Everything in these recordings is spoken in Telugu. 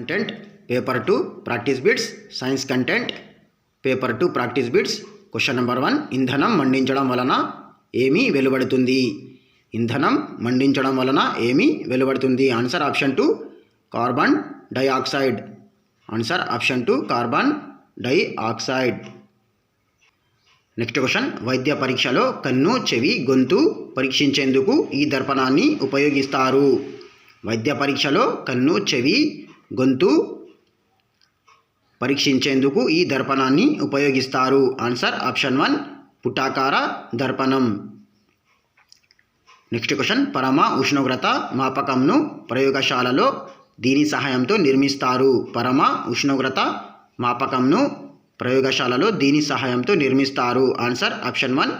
Content paper 2 practice bits science content paper 2 practice bits question number 1 ఇంధనం మండించడం వలన ఏమి వెలువడుతుంది? ఇంధనం మండించడం వలన ఏమి వెలువడుతుంది? Answer option 2 carbon dioxide. Answer option 2 carbon dioxide. Next question, వైద్య పరీక్షలో కన్ను, చెవి, గొంతు పరీక్షించేందుకు ఈ దర్పణాన్ని ఉపయోగిస్తారు. వైద్య పరీక్షలో కన్ను, చెవి, గొంతు పరీక్షించేందుకు ఈ దర్పణాన్ని ఉపయోగిస్తారు. ఆన్సర్ ఆప్షన్ 1 పుటాకార దర్పణం. నెక్స్ట్ క్వశ్చన్, పరమ ఉష్ణోగ్రత మాపకంను ప్రయోగశాలలో దీని సహాయంతో నిర్మిస్తారు. పరమ ఉష్ణోగ్రత మాపకంను ప్రయోగశాలలో దీని సహాయంతో నిర్మిస్తారు. ఆన్సర్ ఆప్షన్ 1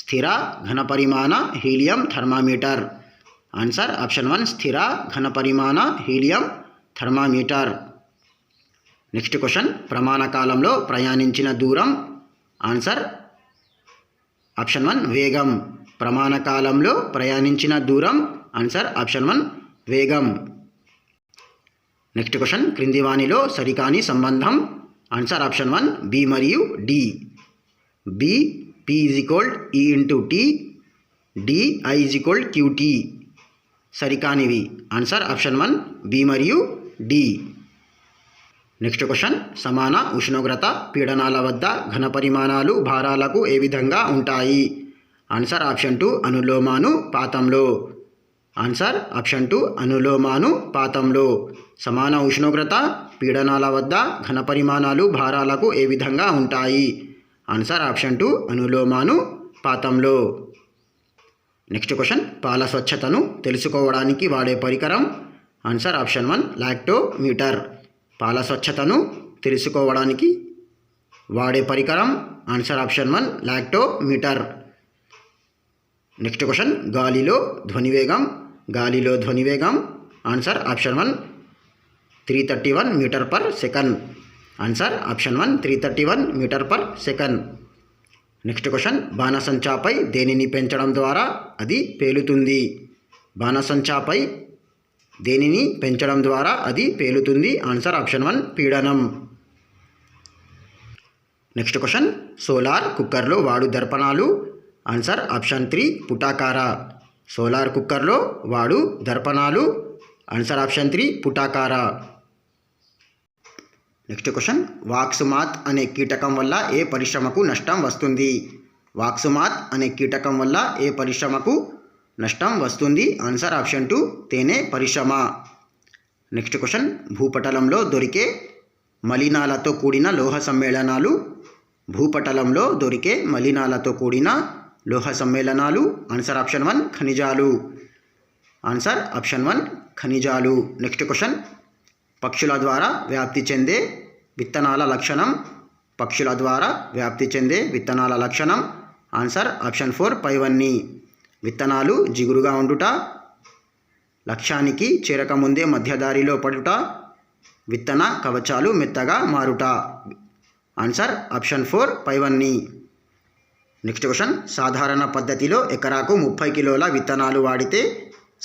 స్థిర ఘనపరిమాణ హీలియం థర్మామీటర్. ఆన్సర్ ఆప్షన్ 1 స్థిర ఘనపరిమాణ హీలియం థర్మామీటర్. నెక్స్ట్ క్వశ్చన్, ప్రమాణ కాలంలో ప్రయాణించిన దూరం. ఆన్సర్ ఆప్షన్ 1 వేగం. ప్రమాణ కాలంలో ప్రయాణించిన దూరం. ఆన్సర్ ఆప్షన్ 1 వేగం. నెక్స్ట్ క్వశ్చన్, క్రింది వానిలో సరికాని సంబంధం. ఆన్సర్ ఆప్షన్ 1 బి మరియు D. B P is equal E into T, D I is equal QT. సరికానివి. ఆన్సర్ ఆప్షన్ 1 బి మరియు డి. నెక్స్ట్ క్వశ్చన్, సమాన ఉష్ణోగ్రత పీడనాల వద్ద ఘనపరిమాణాలు భారాలకు ఏ విధంగా ఉంటాయి? ఆన్సర్ ఆప్షన్ 2 అనులోమానుపాతంలో. ఆన్సర్ ఆప్షన్ 2 అనులోమానుపాతంలో. సమాన ఉష్ణోగ్రత పీడనాల వద్ద ఘనపరిమాణాలు భారాలకు ఏ విధంగా ఉంటాయి? ఆన్సర్ ఆప్షన్ 2 అనులోమానుపాతంలో. నెక్స్ట్ క్వశ్చన్, పాల స్వచ్ఛతను తెలుసుకోవడానికి వాడే పరికరం. Answer option 1 lactometer. పాల స్వచ్ఛతను తెలుసుకోవడానికి వాడే పరికరం. Answer option 1 lactometer. Next question, గాలిలో ధ్వనివేగం. గాలిలో ధ్వనివేగం. Answer option 1 331 metre per second. Answer option 1 331 metre per second. Next question, బాణసంచాపై దేనిని పెంచడం ద్వారా అది పేలుతుంది? బాణసంచాపై దేనిని పెంచడం ద్వారా అది పేలుతుంది? ఆన్సర్ ఆప్షన్ 1 పీడనం. నెక్స్ట్ క్వశ్చన్, సోలార్ కుక్కర్లో వాడు దర్పణాలు. ఆన్సర్ ఆప్షన్ 3 పుటాకార. సోలార్ కుక్కర్లో వాడు దర్పణాలు. ఆన్సర్ ఆప్షన్ 3 పుటాకార. నెక్స్ట్ క్వశ్చన్, వాక్సుమాత్ అనే కీటకం వల్ల ఏ పరిశ్రమకు నష్టం వస్తుంది? వాక్సుమాత్ అనే కీటకం వల్ల ఏ పరిశ్రమకు నష్టం వస్తుంది? ఆన్సర్ ఆప్షన్ 2 తేనె పరిశ్రమ. నెక్స్ట్ క్వశ్చన్, భూపటలంలో దొరికే మలినాలతో కూడిన లోహ సమ్మేళనాలు. భూపటలంలో దొరికే మలినాలతో కూడిన లోహ సమ్మేళనాలు. ఆన్సర్ ఆప్షన్ 1 ఖనిజాలు. ఆన్సర్ ఆప్షన్ 1 ఖనిజాలు. నెక్స్ట్ క్వశ్చన్, పక్షుల ద్వారా వ్యాప్తి చెందే విత్తనాల లక్షణం. పక్షుల ద్వారా వ్యాప్తి చెందే విత్తనాల లక్షణం. ఆన్సర్ ఆప్షన్ 4 పైవన్నీ. విత్తనాలు జిగురుగా ఉండుట, లక్ష్యానికి చేరకముందే మధ్యదారిలో పడుట, విత్తన కవచాలు మెత్తగా మారుట. ఆన్సర్ ఆప్షన్ 4 పైవన్నీ. నెక్స్ట్ క్వశ్చన్, సాధారణ పద్ధతిలో ఎకరాకు 30 కిలోల విత్తనాలు వాడితే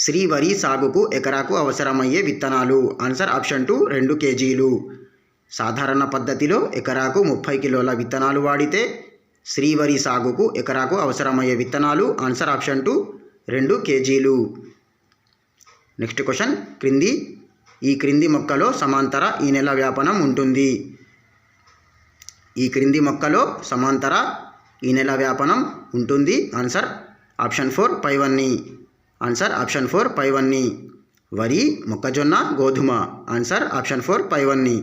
శ్రీవరి సాగుకు ఎకరాకు అవసరమయ్యే విత్తనాలు. ఆన్సర్ ఆప్షన్ 2 2 కేజీలు. సాధారణ పద్ధతిలో ఎకరాకు 30 కిలోల విత్తనాలు వాడితే శ్రీవరి సాగుకు ఎకరాకు అవసరమయ్యే విత్తనాలు. ఆన్సర్ ఆప్షన్ 2 2 కేజీలు. నెక్స్ట్ క్వశ్చన్, ఈ క్రింది మొక్కలో సమాంతర ఈనెల వ్యాపనం ఉంటుంది. ఈ క్రింది మొక్కలో సమాంతర ఈనెల వ్యాపనం ఉంటుంది. ఆన్సర్ ఆప్షన్ 4 పైవన్నీ. ఆన్సర్ ఆప్షన్ 4 పైవన్నీ. వరి, మొక్కజొన్న, గోధుమ. ఆన్సర్ ఆప్షన్ 4 పైవన్నీ.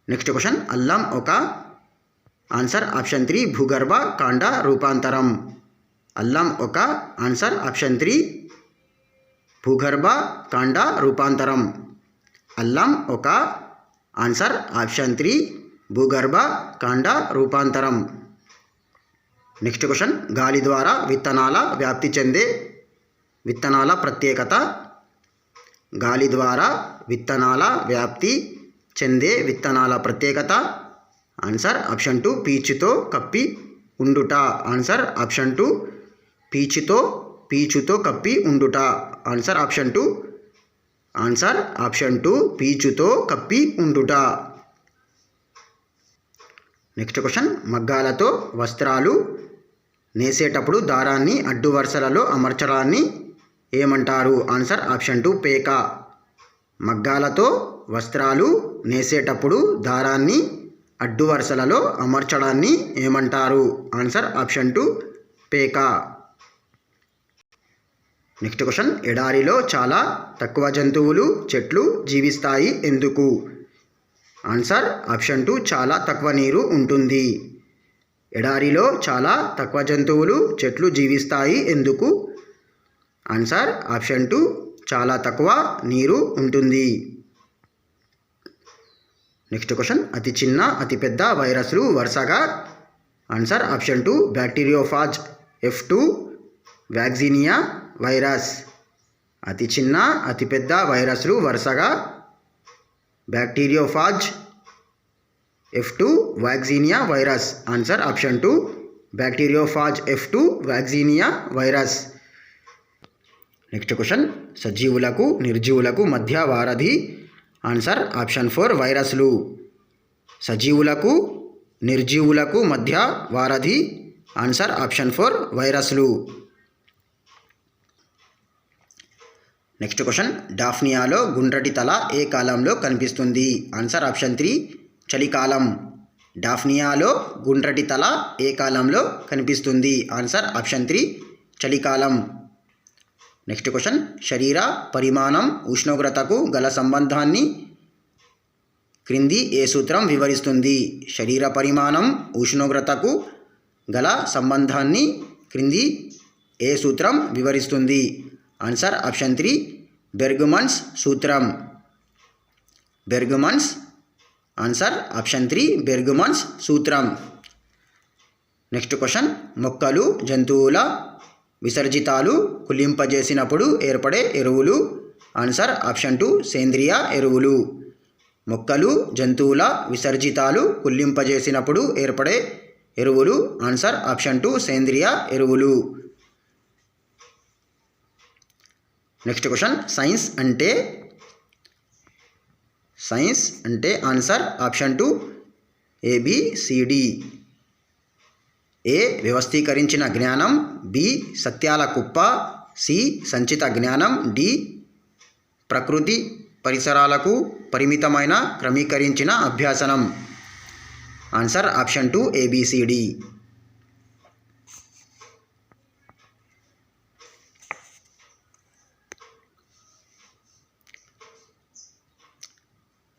నెక్స్ట్ క్వశ్చన్, అల్లం ఒక. ఆన్సర్ ఆప్షన్ 3 భూగర్భ కాండ రూపాంతరం. అల్లం ఒక. ఆన్సర్ ఆప్షన్ 3 భూగర్భ కాండ రూపాంతరం. అల్లం ఒక. ఆన్సర్ ఆప్షన్ 3 భూగర్భ కాండ రూపాంతరం. నెక్స్ట్ క్వశ్చన్, గాలి ద్వారా విత్తనాల వ్యాప్తి చెందే విత్తనాల ప్రత్యేకత. గాలి ద్వారా విత్తనాల వ్యాప్తి చెందే విత్తనాల ప్రత్యేకత. ఆన్సర్ ఆప్షన్ 2 పీచుతో కప్పి ఉండుట. ఆన్సర్ ఆప్షన్ 2 పీచుతో కప్పి ఉండుట. ఆన్సర్ ఆప్షన్ 2 ఆన్సర్ ఆప్షన్ 2 పీచుతో కప్పి ఉండుట. నెక్స్ట్ క్వశ్చన్, మగ్గాలతో వస్త్రాలు నేసేటప్పుడు దారాన్ని అడ్డు వరుసలలో అమర్చడాన్ని ఏమంటారు? ఆన్సర్ ఆప్షన్ 2 పేక. మగ్గాలతో వస్త్రాలు నేసేటప్పుడు దారాన్ని అడ్డు వరుసలలో అమర్చడాన్ని ఏమంటారు? ఆన్సర్ ఆప్షన్ 2 పేక. నెక్స్ట్ క్వశ్చన్, ఎడారిలో చాలా తక్కువ జంతువులు చెట్లు జీవిస్తాయి ఎందుకు? ఆన్సర్ ఆప్షన్ 2 చాలా తక్కువ నీరు ఉంటుంది. ఎడారిలో చాలా తక్కువ జంతువులు చెట్లు జీవిస్తాయి ఎందుకు? ఆన్సర్ ఆప్షన్ 2 చాలా తక్కువ నీరు ఉంటుంది. నెక్స్ట్ క్వశ్చన్, అతి చిన్న అతిపెద్ద వైరస్లు వరుసగా. Answer option 2 bacteriophage, F2 vaccinia virus. అతి చిన్న అతిపెద్ద వైరస్లు వరుసగా bacteriophage, F2 vaccinia virus. Answer option 2 bacteriophage, F2 vaccinia virus. Next question, సజీవులకు నిర్జీవులకు మధ్య వారధి. ఆన్సర్ ఆప్షన్ 4 వైరస్లు. సజీవులకు నిర్జీవులకు మధ్య వారధి. ఆన్సర్ ఆప్షన్ 4 వైరస్లు. నెక్స్ట్ క్వశ్చన్, డాఫ్నియాలో గుండ్రటి తల ఏ కాలంలో కనిపిస్తుంది? ఆన్సర్ ఆప్షన్ 3 చలికాలం. డాఫ్నియాలో గుండ్రటి తల ఏ కాలంలో కనిపిస్తుంది? ఆన్సర్ ఆప్షన్ 3 చలికాలం. నెక్స్ట్ క్వశ్చన్, శరీర పరిమాణం ఉష్ణోగ్రతకు గల సంబంధాన్ని క్రింది ఏ సూత్రం వివరిస్తుంది? శరీర పరిమాణం ఉష్ణోగ్రతకు గల సంబంధాన్ని క్రింది ఏ సూత్రం వివరిస్తుంది? ఆన్సర్ ఆప్షన్ 3 బెర్గ్మన్స్ సూత్రం. బెర్గ్మన్స్. ఆన్సర్ ఆప్షన్ 3 బెర్గ్మన్స్ సూత్రం. నెక్స్ట్ క్వశ్చన్, మొక్కలు జంతువుల విసర్జితాలు కులింపజేసినప్పుడు ఏర్పడే ఎరువులు. ఆన్సర్ ఆప్షన్ 2 సేంద్రియ ఎరువులు. మొక్కలు జంతువుల విసర్జితాలు కులింపజేసినప్పుడు ఏర్పడే ఎరువులు. ఆన్సర్ ఆప్షన్ 2 సేంద్రియ ఎరువులు. నెక్స్ట్ క్వశ్చన్, సైన్స్ అంటే ఆన్సర్ ఆప్షన్ 2 ABCD. ఏ వ్యవస్థీకరించిన జ్ఞానం, బి సత్యాల కుప్ప, సి సంచిత జ్ఞానం, డి ప్రకృతి పరిసరాలకు పరిమితమైన క్రమీకరించిన అభ్యాసనం. Answer option 2 ABCD.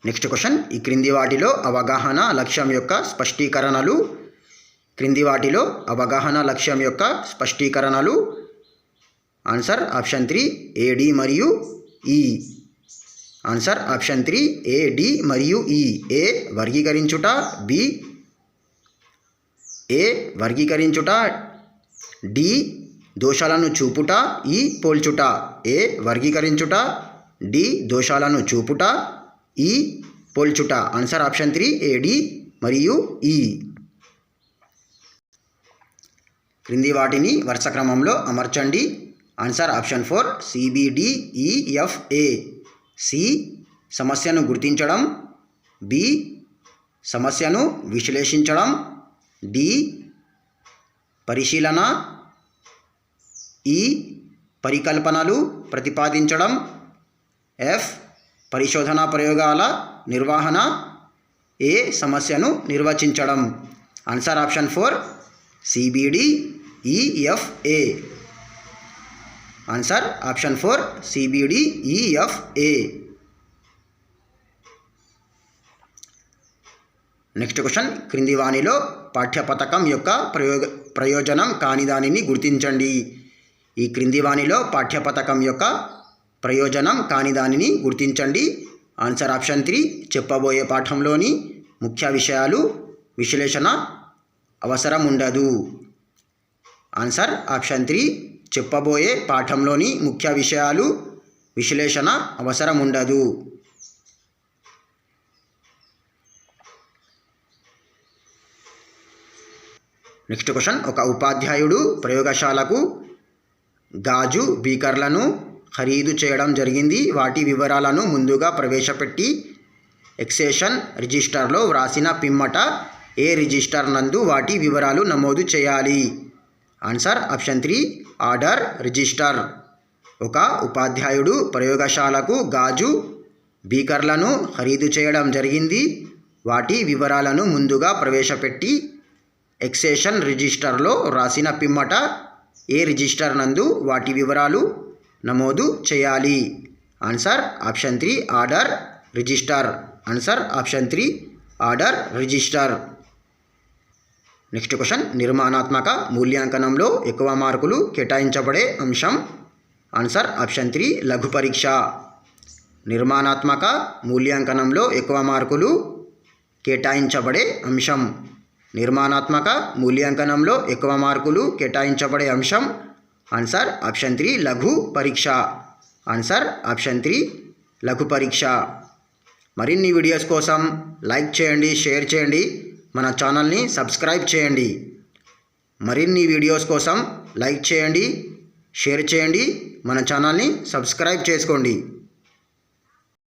Next question, ఈ క్రింది వాటిలో అవగాహన లక్ష్యం యొక్క స్పష్టీకరణలు. క్రింది వాటిలో అవగాహన లక్ష్యం యొక్క స్పష్టీకరణలు. ఆన్సర్ ఆప్షన్ 3 AD మరియు E. ఆన్సర్ ఆప్షన్ 3 AD మరియు E. ఏ వర్గీకరించుట, బి ఏ వర్గీకరించుట, డి దోషాలను చూపుట, ఈ పోల్చుట. ఏ వర్గీకరించుట, డి దోషాలను చూపుట, ఈ పోల్చుట. ఆన్సర్ ఆప్షన్ 3 AD మరియు E. క్రింది వాటిని వరుస క్రమంలో అమర్చండి. Answer option 4 CBDEFA. సి సమస్యను గుర్తించడం, బి సమస్యను విశ్లేషించడం, డి పరిశీలన, ఈ పరికల్పనలు ప్రతిపాదించడం, ఎఫ్ పరిశోధనా ప్రయోగాల నిర్వహణ, ఏ సమస్యను నిర్వచించడం. Answer option 4 CBDEFA. Answer option 4 CBDEFA. Next question, క్రింది వాణిలో పాఠ్యపథకం యొక్క ప్రయోజనం కాని దానిని గుర్తించండి. ఈ క్రింది వాణిలో పాఠ్యపథకం యొక్క ప్రయోజనం కాని దానిని గుర్తించండి. ఆన్సర్ ఆప్షన్ 3 చెప్పబోయే పాఠంలోని ముఖ్య విషయాలు విశ్లేషణ అవసరం ఉండదు. ఆన్సర్ ఆప్షన్ 3 చెప్పబోయే పాఠంలోని ముఖ్య విషయాలు విశ్లేషణ అవసరం ఉండదు. నెక్స్ట్ క్వశ్చన్, ఒక ఉపాధ్యాయుడు ప్రయోగశాలకు గాజు బీకర్లను ఖరీదు చేయడం జరిగింది వాటి వివరాలను ముందుగా ప్రవేశపెట్టి ఎక్సేషన్ రిజిస్టర్లో వ్రాసిన పిమ్మట ఏ రిజిస్టర్ నందు వాటి వివరాలు నమోదు చేయాలి. Answer option 3 order register. ఒక ఉపాధ్యాయుడు ప్రయోగశాలకు గాజు బీకర్లను ఖరీదు చేయడం జరిగింది వాటి వివరాలను ముందుగా ప్రవేశపెట్టి ఎక్సేషన్ రిజిస్టర్లో వ్రాసిన పిమ్మట ఏ రిజిస్టర్ నందు వాటి వివరాలు నమోదు చేయాలి. Answer option 3 order register. Answer option 3 order register. Next question, నిర్మాణాత్మక మూల్యాంకనంలో ఎక్కువ మార్కులు కేటాయించబడే అంశం. ఆన్సర్ ఆప్షన్ 3 లఘు పరీక్ష. నిర్మాణాత్మక మూల్యాంకనంలో ఎక్కువ మార్కులు కేటాయించబడే అంశం. నిర్మాణాత్మక మూల్యాంకనంలో ఎక్కువ మార్కులు కేటాయించబడే అంశం. ఆన్సర్ ఆప్షన్ 3 లఘు పరీక్ష. ఆన్సర్ ఆప్షన్ 3 లఘు పరీక్ష. మరిన్ని వీడియోస్ కోసం లైక్ చేయండి, షేర్ చేయండి, మన ఛానల్ని సబ్స్క్రైబ్ చేయండి. మరిన్ని వీడియోస్ కోసం లైక్ చేయండి, షేర్ చేయండి, మన ఛానల్ని సబ్స్క్రైబ్ చేసుకోండి.